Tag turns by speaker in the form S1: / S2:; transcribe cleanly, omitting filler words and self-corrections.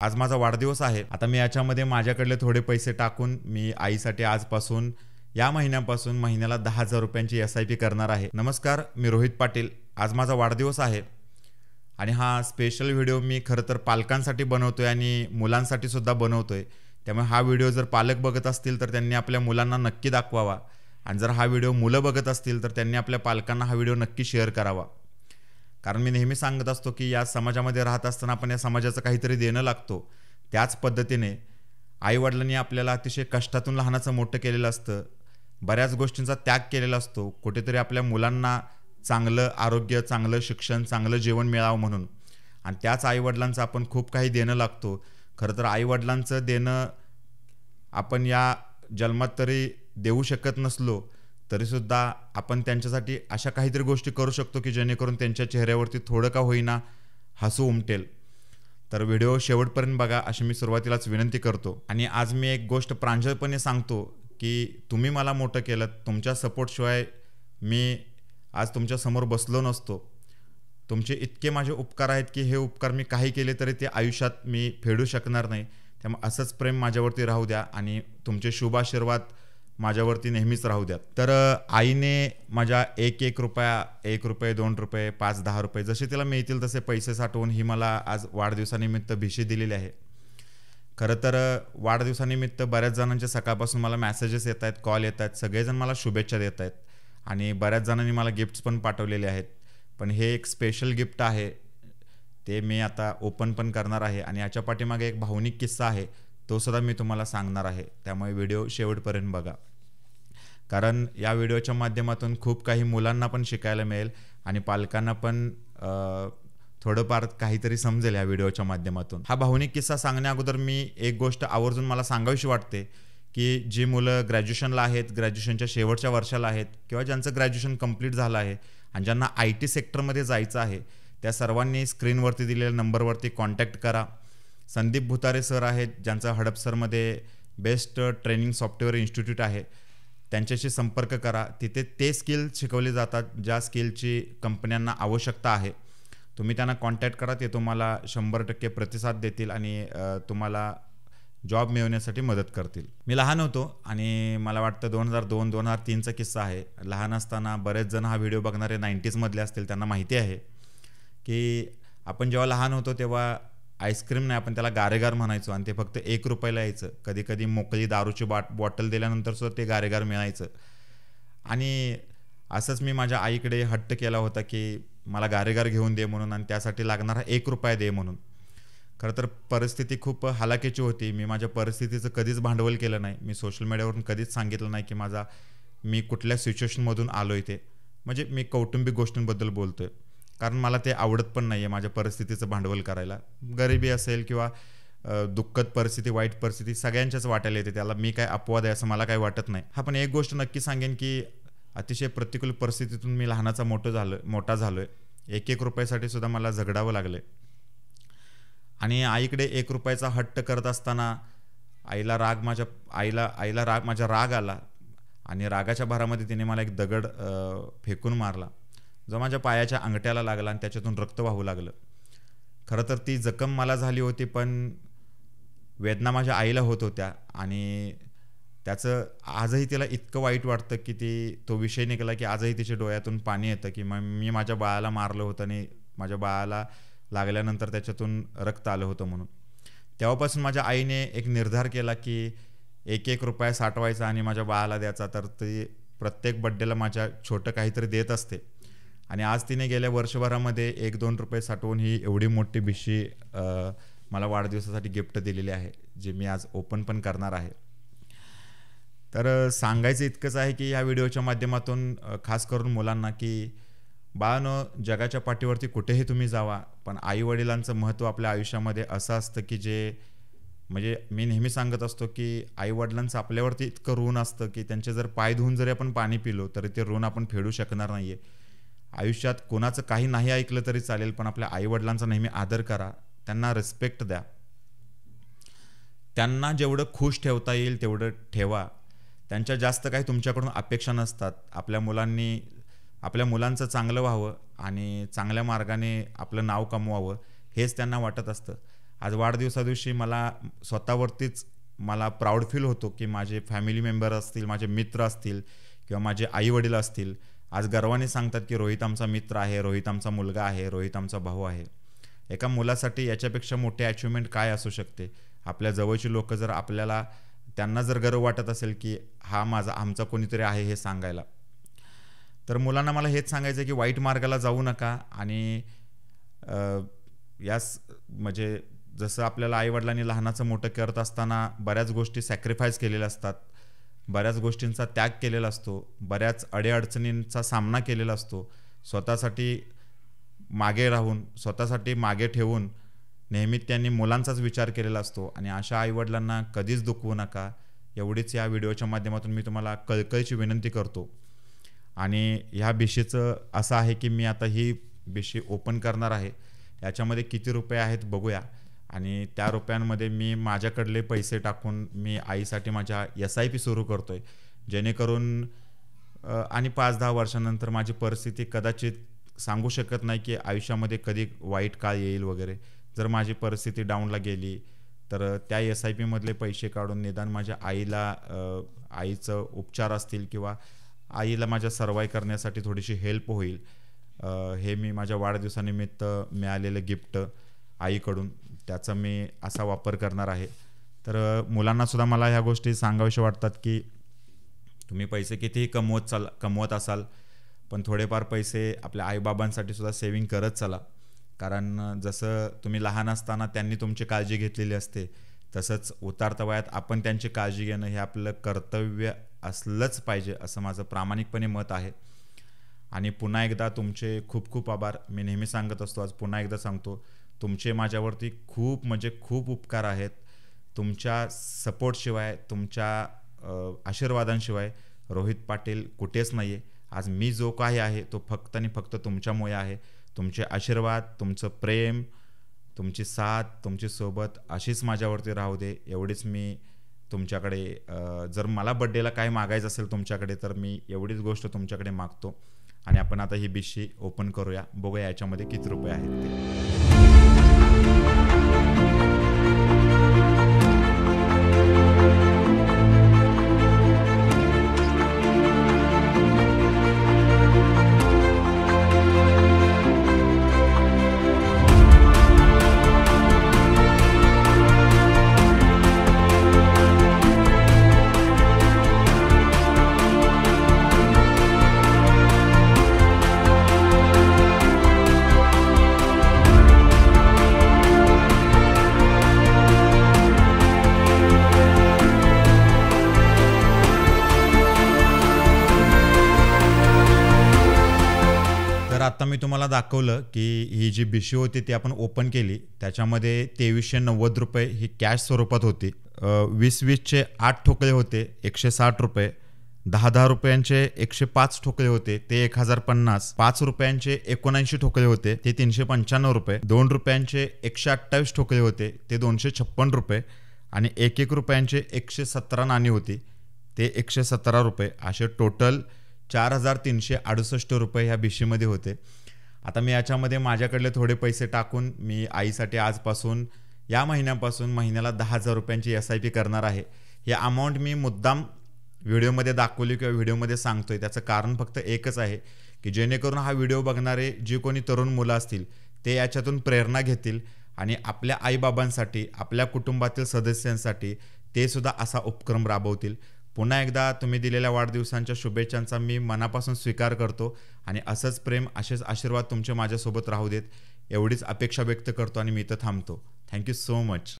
S1: आज माझा वाढदिवस आहे. आता मी याच्यामध्ये माझ्याकडले थोडे पैसे टाकून मी आईसाठी आजपासून या महिन्यापासून महिन्याला ₹10,000 एस-आय-पी करणार आहे. नमस्कार, मी रोहित पाटील. आज माझा वाढदिवस आहे आणि हा स्पेशल व्हिडिओ मी खरं तर पालकांसाठी बनवतोय आणि मुलांसाठी सुद्धा बनवतोय. त्यामुळे हा व्हिडिओ जर पालक बघत असतील तर त्यांनी आपल्या मुलांना नक्की दाखवावा आणि जर हा व्हिडिओ मुलं बघत असतील तर त्यांनी आपल्या पालकांना हा व्हिडिओ नक्की शेअर करावा. कारण मी नेहमी सांगत असतो की या समाजामध्ये राहत असताना आपण या समाजाचं काहीतरी देणं लागतो. त्याच पद्धतीने आई-वडिलांनी आपल्याला अतिशय कष्टातून लहानाचं मोठं केलेलं असतं. बऱ्याच गोष्टींचा त्याग केलेला असतो. कुठेतरी आपल्या मुलांना चांगलं आरोग्य, चांगलं शिक्षण, चांगलं जेवण मिळावं म्हणून आणि त्याच आई-वडिलांचं आपण खूप काही देणं लागतो. खरं तर आई-वडिलांचं देणं आपण या जन्मात तरी देऊ शकत नसलो, तरीसुद्धा आपण त्यांच्यासाठी अशा काहीतरी गोष्टी करू शकतो, की जेणेकरून त्यांच्या चेहऱ्यावरती थोडं का होईना हसू उमटेल. तर व्हिडिओ शेवटपर्यंत बघा, अशी मी सुरुवातीलाच विनंती करतो. आणि आज मी एक गोष्ट प्रांजळपणे सांगतो, की तुम्ही मला मोठं केलंत. तुमच्या सपोर्टशिवाय मी आज तुमच्यासमोर बसलो नसतो. तुमचे इतके माझे उपकार आहेत, की हे उपकार मी काही केले तरी ते आयुष्यात मी फेडू शकणार नाही. त्यामुळे असंच प्रेम माझ्यावरती राहू द्या आणि तुमचे शुभ आशीर्वाद माझ्यावरती नेहमीच राहू द्या. तर आईने माझ्या एक रुपया, ₹1, ₹2, ₹5, ₹10 जसे तिला मिळतील तसे पैसे साठवून ही मला आज वाढदिवसानिमित्त भिशी दिलेली आहे. खरं तर वाढदिवसानिमित्त बऱ्याच जणांचे सकाळपासून मला मेसेजेस येत आहेत, कॉल येत आहेत. सगळेजण मला शुभेच्छा देत आहेत आणि बऱ्याच जणांनी मला गिफ्ट्स पण पाठवलेले आहेत. पण हे एक स्पेशल गिफ्ट आहे. ते मी आता ओपन पण करणार आहे आणि याच्या पाठीमागे एक भावनिक किस्सा आहे. तो सुद्धा मी तुम्हाला सांगणार आहे. त्यामुळे व्हिडिओ शेवटपर्यंत बघा. कारण या व्हिडिओच्या माध्यमातून खूप काही मुलांना पण शिकायला मिळेल आणि पालकांना पण थोडंफार काहीतरी समजेल या व्हिडिओच्या माध्यमातून. हा भावनिक किस्सा सांगण्या अगोदर मी एक गोष्ट आवर्जून मला सांगावीशी वाटते, की जी मुलं ग्रॅज्युएशनला आहेत, ग्रॅज्युएशनच्या शेवटच्या वर्षाला आहेत किंवा ज्यांचं ग्रॅज्युएशन कंप्लीट झालं आहे आणि ज्यांना IT सेक्टरमध्ये जायचं आहे, त्या सर्वांनी स्क्रीनवरती दिलेल्या नंबरवरती कॉन्टॅक्ट करा. संदीप भुतारे सर आहेत, ज्यांचं हडपसरमध्ये बेस्ट ट्रेनिंग सॉफ्टवेअर इन्स्टिट्यूट आहे. त्यांच्याशी संपर्क करा. तिथे ते स्किल शिकवले जातात, ज्या स्किलची कंपन्यांना आवश्यकता आहे. तुम्ही त्यांना कॉन्टॅक्ट करा. ते तुम्हाला 100% प्रतिसाद देतील आणि तुम्हाला जॉब मिळवण्यासाठी मदत करतील. मी लहान होतो आणि मला वाटतं 2002-2003चा किस्सा आहे. लहान असताना बरेच जण हा व्हिडिओ बघणारे 90s मधले असतील, त्यांना माहिती आहे की आपण जेव्हा लहान होतो तेव्हा आईस्क्रीम नाही, आपण त्याला गारेगार म्हणायचो आणि ते फक्त ₹1 यायचं. कधी-कधी मोकळी दारूची बॉटल दिल्यानंतर सुद्धा ते गारेगार मिळायचं. आणि असंच मी माझ्या आईकडे हट्ट केला होता, की मला गारेगार घेऊन दे म्हणून आणि त्यासाठी लागणारा ₹1 दे म्हणून. खरं तर परिस्थिती खूप हलाखीची होती. मी माझ्या परिस्थितीचं कधीच भांडवल केलं नाही. मी सोशल मीडियावरून कधीच सांगितलं नाही, की मी कुठल्या सिच्युएशनमधून आलोय ते. म्हणजे मी कौटुंबिक गोष्टींबद्दल बोलतोय. कारण मला ते आवडत पण नाही आहे माझ्या परिस्थितीचं भांडवल करायला. गरिबी असेल किंवा दुःखद परिस्थिती, वाईट परिस्थिती सगळ्यांच्याच वाट्याला येते. त्याला मी काय अपवाद आहे असं मला काही वाटत नाही. हा, पण एक गोष्ट नक्की सांगेन, की अतिशय प्रतिकूल परिस्थितीतून मी लहानाचा मोठा झालोय. ₹1 सुद्धा मला झगडावं लागलंय. आणि आईकडे ₹1चा हट्ट करत असताना आईला माझ्या राग आला आणि रागाच्या भरामध्ये तिने मला एक दगड फेकून मारला, जो माझ्या पायाच्या अंगठ्याला लागला आणि त्याच्यातून रक्त वाहू लागलं. खरं तर ती जखम मला झाली होती, पण वेदना माझ्या आईला होत होत्या आणि त्याचं आजही तिला इतकं वाईट वाटतं, की तो विषय निघाला, की आजही तिच्या डोळ्यातून पाणी येतं, की मी माझ्या बाळाला मारलं होतं आणि माझ्या बाळाला लागल्यानंतर त्याच्यातून रक्त आलं होतं म्हणून. तेव्हापासून माझ्या आईने एक निर्धार केला, की ₹1 साठवायचा आणि माझ्या बाळाला द्यायचा. तर ती प्रत्येक बड्डेला माझ्या छोटं काहीतरी देत असते. आणि आज तिने गेल्या वर्षभरामध्ये ₹1-2 साठवून ही एवढी मोठी भिशी मला वाढदिवसासाठी गिफ्ट दिलेली आहे, जे मी आज ओपन पण करणार आहे. तर सांगायचं इतकंच आहे, की या व्हिडिओच्या माध्यमातून खास करून मुलांना, की बाळांनो, जगाच्या पाठीवरती कुठेही तुम्ही जावा, पण आई-वडिलांचं महत्त्व आपल्या आयुष्यामध्ये असं असतं, की म्हणजे मी नेहमी सांगत असतो, की आई-वडिलांचं आपल्यावरती इतकं ऋण असतं, की त्यांचे जर पाय धुवून जरी आपण पाणी पिलो तरी ते ऋण आपण फेडू शकणार नाही आहे. आयुष्यात कोणाचं काही नाही ऐकलं तरी चालेल, पण आपल्या आई-वडिलांचा नेहमी आदर करा. त्यांना रिस्पेक्ट द्या. त्यांना जेवढं खुश ठेवता येईल तेवढं ठेवा. त्यांच्या जास्त काही तुमच्याकडून अपेक्षा नसतात. आपल्या मुलांचं चांगलं व्हावं आणि चांगल्या मार्गाने आपलं नाव कमवावं हेच त्यांना वाटत असतं. आज वाढदिवसा दिवशी मला स्वतःवरतीच मला प्राऊड फील होतो की माझे फॅमिली मेंबर असतील, माझे मित्र असतील किंवा माझे आई-वडील असतील, आज गर्वाने सांगतात की रोहित आमचा मित्र आहे, रोहित आमचा मुलगा आहे, रोहित आमचा भाऊ आहे. एका मुलासाठी याच्यापेक्षा मोठी अचिव्हमेंट काय असू शकते? आपल्या जवळची लोकं जर आपल्याला त्यांना जर गर्व वाटत असेल की हा आमचा कोणीतरी आहे हे सांगायला. तर मुलांना मला हेच सांगायचं आहे की वाईट मार्गाला जाऊ नका आणि म्हणजे जसं आपल्याला आईवडिलांनी लहानाचं मोठं करत असताना बऱ्याच गोष्टी सॅक्रिफाईस केलेल्या असतात, बऱ्याच गोष्टींचा त्याग केलेला असतो, बऱ्याच अडीअडचणींचा सामना केलेला असतो. स्वतःसाठी मागे राहून, स्वतःसाठी मागे ठेवून नेहमी त्यांनी मुलांचाच विचार केलेला असतो आणि अशा आईवडिलांना कधीच दुखवू नका, एवढीच या व्हिडिओच्या माध्यमातून मी तुम्हाला कळकळीची विनंती करतो. आणि ह्या बिशीचं असं आहे की मी आता ही बिशी ओपन करणार आहे. याच्यामध्ये किती रुपये आहेत बघूया आणि त्या रुपयांमध्ये मी माझ्याकडले पैसे टाकून मी आईसाठी माझ्या SIP सुरू करतो आहे, जेणेकरून आणि 5-10 वर्षानंतर माझी परिस्थिती कदाचित सांगू शकत नाही की आयुष्यामध्ये कधी वाईट काळ येईल वगैरे. जर माझी परिस्थिती डाऊनला गेली तर त्या SIPमधले पैसे काढून निदान माझ्या आईचं उपचार असतील किंवा आईला माझ्या सर्वाईव्ह करण्यासाठी थोडीशी हेल्प होईल. हे मी माझ्या वाढदिवसानिमित्त मिळालेलं गिफ्ट आईकडून त्याचा मी असा वापर करणार आहे. तर मुलांनासुद्धा मला ह्या गोष्टी सांगाव्याशा वाटतात की तुम्ही पैसे कितीही कमवत असाल पण थोडेफार पैसे आपल्या आईबाबांसाठी सुद्धा सेविंग करत चला. कारण जसं तुम्ही लहान असताना त्यांनी तुमची काळजी घेतलेली असते, तसंच उतारत्या वयात आपण त्यांची काळजी घेणं हे आपलं कर्तव्य असलंच पाहिजे असं माझं प्रामाणिकपणे मत आहे. आणि पुन्हा एकदा तुमचे खूप खूप आभार. मी नेहमी सांगत असतो, आज पुन्हा एकदा सांगतो, तुमचे माझ्यावरती खूप म्हणजे खूप उपकार आहेत. तुमच्या सपोर्टशिवाय, तुमच्या आशीर्वादांशिवाय रोहित पाटील कुठेच नाही आहे. आज मी जो काही आहे तो फक्त आणि फक्त तुमच्यामुळे आहे. तुमचे आशीर्वाद, तुमचं प्रेम, तुमची साथ, तुमची सोबत अशीच माझ्यावरती राहू दे, एवढीच मी तुमच्याकडे जर मला बड्डेला काय मागायचं असेल तुमच्याकडे तर मी एवढीच गोष्ट तुमच्याकडे मागतो. आणि आपण आता ही बिशी ओपन करूया, बघूया याच्यामध्ये किती रुपये आहेत ते. आता मी तुम्हाला दाखवलं की ही जी बिशी होती ती आपण ओपन केली, त्याच्यामध्ये 2390 रुपये ही कॅश स्वरूपात होती. 20-20चे 8 ठोकळे होते 160 रुपये, 10-10 रुपयांचे 105 ठोकळे होते ते 1050, 5 रुपयांचे 79 ठोकळे होते ते 395 रुपये, 2 रुपयांचे 128 ठोकळे होते ते 256 रुपये आणि 1 रुपयांचे 117 नाणी होती ते 117 रुपये. असे टोटल 4368 रुपये ह्या बिशीमध्ये होते. आता मी याच्यामध्ये माझ्याकडले थोडे पैसे टाकून मी आईसाठी आजपासून या महिन्यापासून महिन्याला 10,000 रुपयांची SIP करणार आहे. हे अमाऊंट मी मुद्दाम व्हिडिओमध्ये दाखवली किंवा व्हिडिओमध्ये सांगतोय, त्याचं कारण फक्त एकच आहे की जेणेकरून हा व्हिडिओ बघणारे जे कोणी तरुण मुलं असतील ते याच्यातून प्रेरणा घेतील आणि आपल्या आईबाबांसाठी, आपल्या कुटुंबातील सदस्यांसाठी ते सुद्धा असा उपक्रम राबवतील. पुन्हा एकदा तुम्ही दिलेल्या वाढदिवसांच्या शुभेच्छांचा मी मनापासून स्वीकार करतो आणि असंच प्रेम, असेच आशीर्वाद तुमचे माझ्यासोबत राहू देत, एवढीच अपेक्षा व्यक्त करतो आणि मी इथं थांबतो. Thank you so much.